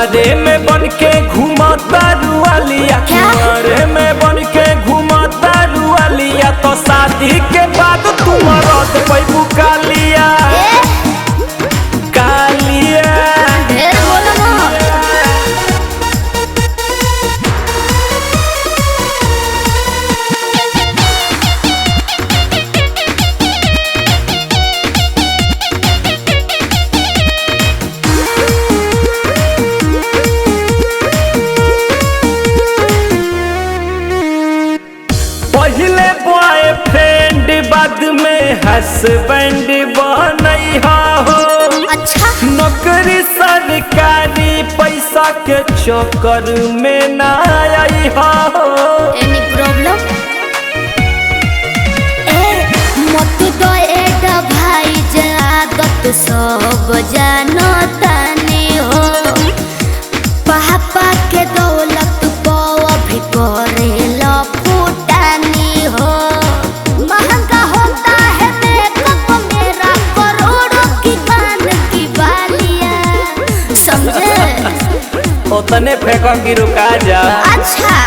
कुंवारे में बन के घूमता रुआलिया, कुंवारे में बन के घूमता रुआलिया, तो शादी के बाद तुम रत पैबू कालिया कालिया। पहले बॉयफ्रेंड बाद में हस्बैंड बनैहा हो। अच्छा नौकरी सरकारी पैसा के चक्कर में ना आइहा हो। एनी प्रॉब्लम मत दो एडा भाई जागत सब जानतानी हो। पापा के दौलत को अभी करेला फूटानी हो। महंगा होता है मेकअप मेरा, करोड़ों की कान की बालियां, समझे? उतने फेंका की रुका जा। अच्छा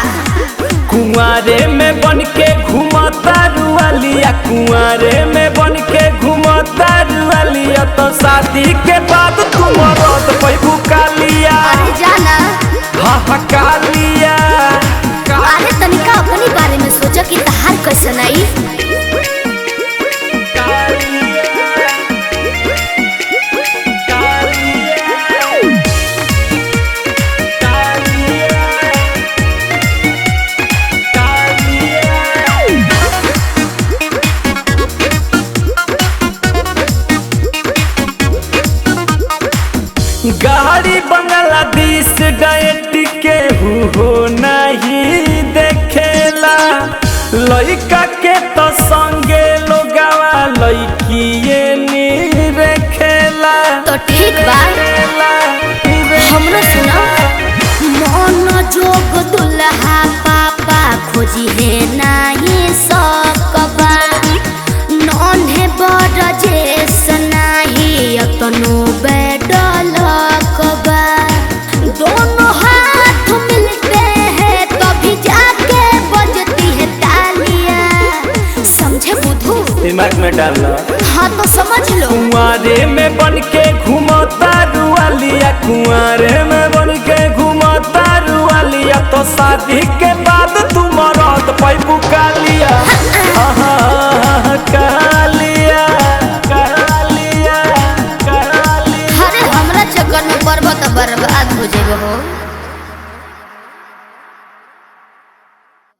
कुंवारे में बन के घूमता रुआलिया, कुंवारे में बन के घूमता रुआलिया, तो शादी के बाद तुम रत पैबू कालिया। अरे जाना हाँ कालिया। अरे तनिका अपनी बारे में सोचा कि तहार कैसन आई। गाड़ी बांग्लादेश डायट के हो नहीं देखेला, लइका के तो संगे लोगावा लइकिए नी रखेला। तो ठीक बा हमरो सुना। मन जोग दुल्हा पापा खोजी है नहीं सकबा, नन्हे बड़ जेस नहीं अतनो बैडल कबा। दोनों हाथ मिलते हैं तभी जाके बजती है तालियां, समझे बुद्धू? दिमाग में डालना। हाँ तो समझ लो। कुंवारे में बन के घूमता रुआलिया, कुंवारे में बन के घूमता रुआलिया, तो शादी के बाद तुम रत पैबू कालिया।